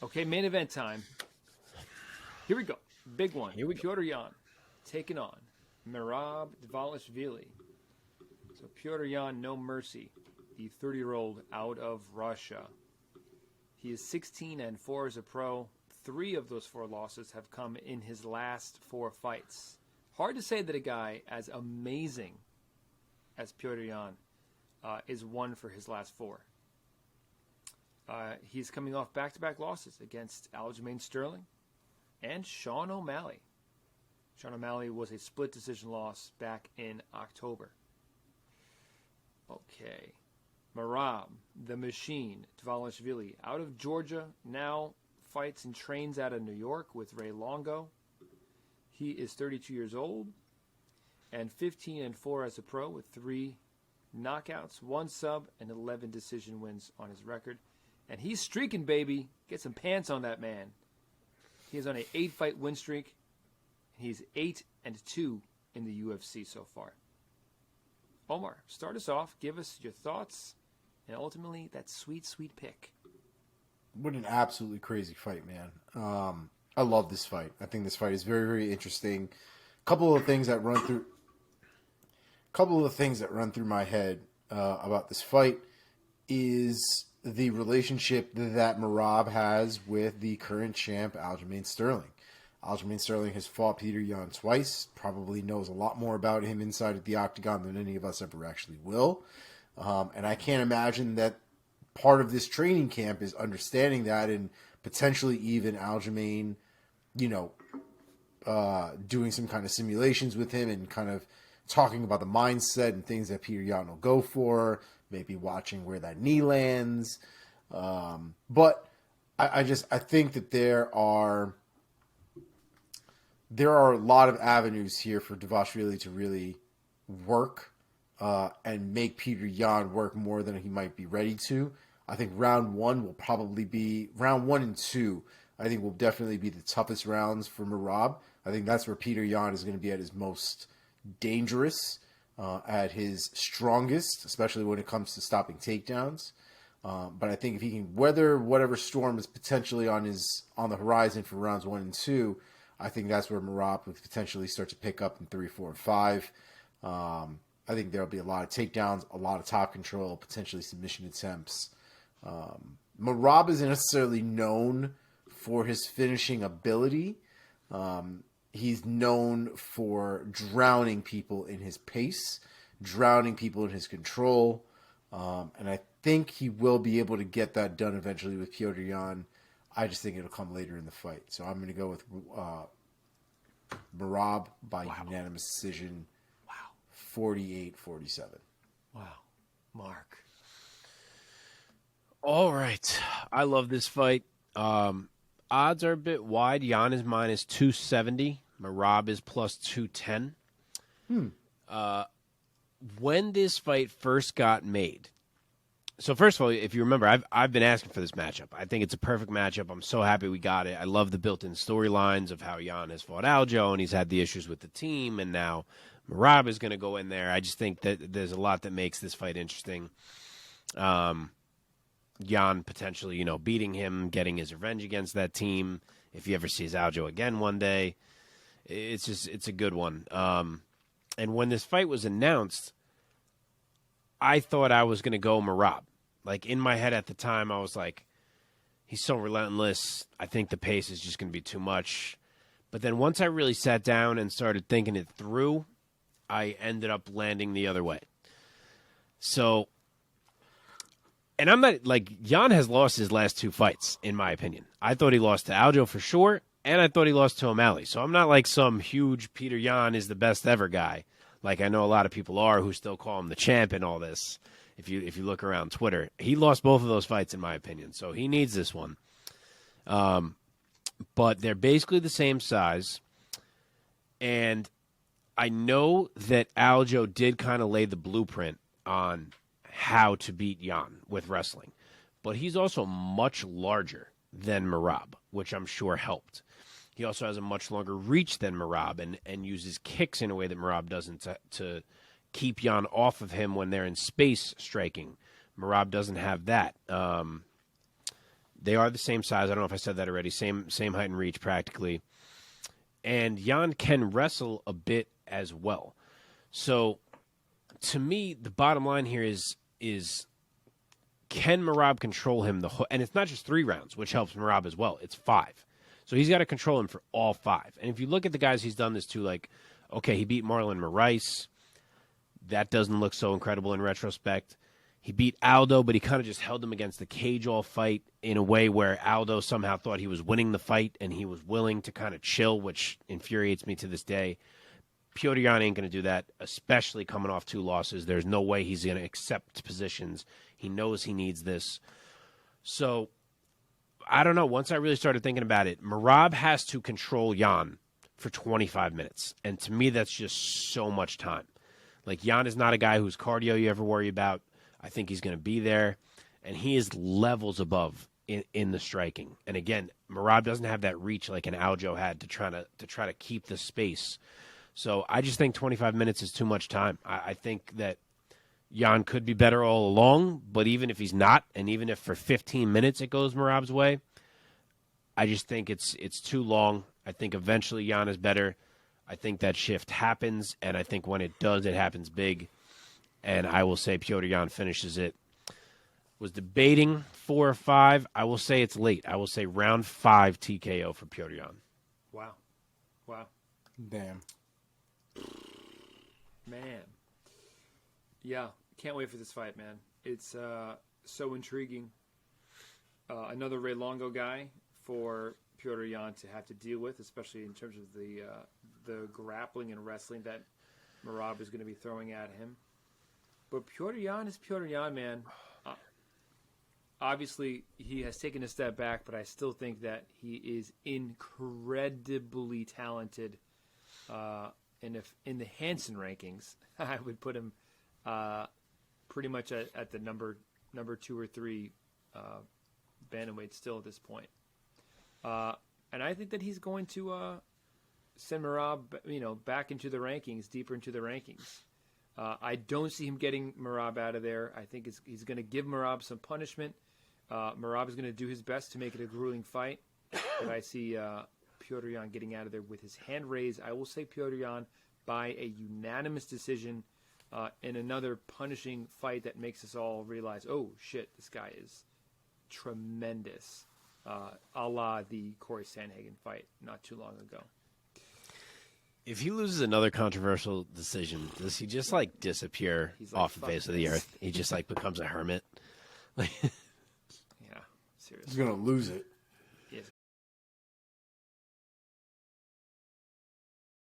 Okay, main event time. Here we go. Big one. Here we go. Petr Yan taking on Merab Dvalishvili. So Petr Yan, no mercy. The 30-year-old out of Russia. He is 16-4 as a pro. 3 of those 4 losses have come in his last 4 fights. Hard to say that a guy as amazing as Petr Yan is won for his last 4. He's coming off back-to-back losses against Aljamain Sterling and Sean O'Malley. Sean O'Malley was a split decision loss back in October. Okay. Merab, the Machine, Dvalishvili, out of Georgia, now fights and trains out of New York with Ray Longo. He is 32 years old and 15-4 as a pro with 3 knockouts, 1 sub, and 11 decision wins on his record. And he's streaking, baby. Get some pants on that man. He is on an 8-fight win streak. He's 8-2 in the UFC so far. Omar, start us off. Give us your thoughts and ultimately that sweet, sweet pick. What an absolutely crazy fight, man. I love this fight. I think this fight is very, very interesting. Couple of things that run through my head about this fight is the relationship that Merab has with the current champ, Aljamain Sterling. Aljamain Sterling has fought Petr Yan twice, probably knows a lot more about him inside of the octagon than any of us ever actually will. And I can't imagine that part of this training camp is understanding that and potentially even Aljamain, doing some kind of simulations with him and kind of talking about the mindset and things that Petr Yan will go for, maybe watching where that knee lands. But I think that there are a lot of avenues here for Dvalishvili to really work and make Petr Yan work more than he might be ready to. I think round 1 and 2, I think will definitely be the toughest rounds for Merab. I think that's where Petr Yan is going to be at his most dangerous, at his strongest, especially when it comes to stopping takedowns. But I think if he can weather whatever storm is potentially on the horizon for rounds 1 and 2, I think that's where Merab would potentially start to pick up in 3, 4, and 5. I think there'll be a lot of takedowns, a lot of top control, potentially submission attempts. Merab isn't necessarily known for his finishing ability. He's known for drowning people in his pace, drowning people in his control. And I think he will be able to get that done eventually with Petr Yan. I just think it'll come later in the fight. So I'm going to go with Merab by unanimous decision. Wow. 48-47. Wow. Mark. All right. I love this fight. Odds are a bit wide. Yan is minus 270. Merab is plus 210. When this fight first got made, so first of all, if you remember, I've been asking for this matchup. I think it's a perfect matchup. I'm so happy we got it. I love the built-in storylines of how Yan has fought Aljo, and he's had the issues with the team, and now Merab is going to go in there. I just think that there's a lot that makes this fight interesting. Yan potentially, beating him, getting his revenge against that team. If he ever sees Aljo again one day, it's a good one. And when this fight was announced, I thought I was going to go Merab. Like, in my head at the time, I was like, he's so relentless. I think the pace is just going to be too much. But then once I really sat down and started thinking it through, I ended up landing the other way. So, and I'm not, Yan has lost his last 2 fights, in my opinion. I thought he lost to Aljo for sure, and I thought he lost to O'Malley. So I'm not like some huge Petr Yan is the best ever guy. Like I know a lot of people are who still call him the champ and all this. If you look around Twitter, he lost both of those fights in my opinion, so he needs this one. But they're basically the same size, and I know that Aljo did kind of lay the blueprint on how to beat Yan with wrestling, but he's also much larger than Merab, which I'm sure helped. He also has a much longer reach than Merab and uses kicks in a way that Merab doesn't to keep Yan off of him when they're in space striking. Merab doesn't have that. They are the same size. I don't know if I said that already. Same height and reach practically. And Jan can wrestle a bit as well. So to me, the bottom line here is can Merab control him and it's not just 3 rounds, which helps Merab as well. It's 5. So he's got to control him for all 5. And if you look at the guys he's done this to, like, okay, he beat Marlon Moraes. That doesn't look so incredible in retrospect. He beat Aldo, but he kind of just held him against the cage all fight in a way where Aldo somehow thought he was winning the fight and he was willing to kind of chill, which infuriates me to this day. Petr Yan ain't going to do that, especially coming off 2 losses. There's no way he's going to accept positions. He knows he needs this. So, I don't know. Once I really started thinking about it, Merab has to control Yan for 25 minutes. And to me, that's just so much time. Like, Yan is not a guy whose cardio you ever worry about. I think he's going to be there, and he is levels above in the striking. And again, Merab doesn't have that reach like an Aljo had to try to keep the space. So I just think 25 minutes is too much time. I think that Jan could be better all along, but even if he's not, and even if for 15 minutes it goes Merab's way, I just think it's too long. I think eventually Jan is better. I think that shift happens, and I think when it does, it happens big. And I will say Petr Yan finishes it. Was debating 4 or 5. I will say it's late. I will say round 5 TKO for Petr Yan. Wow. Damn. Man. Yeah, can't wait for this fight, man. It's so intriguing. Another Ray Longo guy for Petr Yan to have to deal with, especially in terms of the grappling and wrestling that Merab is going to be throwing at him. But Petr Yan is Petr Yan, man. Obviously, he has taken a step back, but I still think that he is incredibly talented. And if in the Hansen rankings, I would put him pretty much at the number 2 or 3 bantamweight still at this point. And I think that he's going to send Merab, back into the rankings, deeper into the rankings. I don't see him getting Merab out of there. I think he's going to give Merab some punishment. Merab is going to do his best to make it a grueling fight. But I see Petr Yan getting out of there with his hand raised. I will say Petr Yan by a unanimous decision in another punishing fight that makes us all realize, oh, shit, this guy is tremendous. A la the Corey Sandhagen fight not too long ago. If he loses another controversial decision, does he just disappear off the face of the earth? He just becomes a hermit. Yeah, seriously. He's gonna lose it.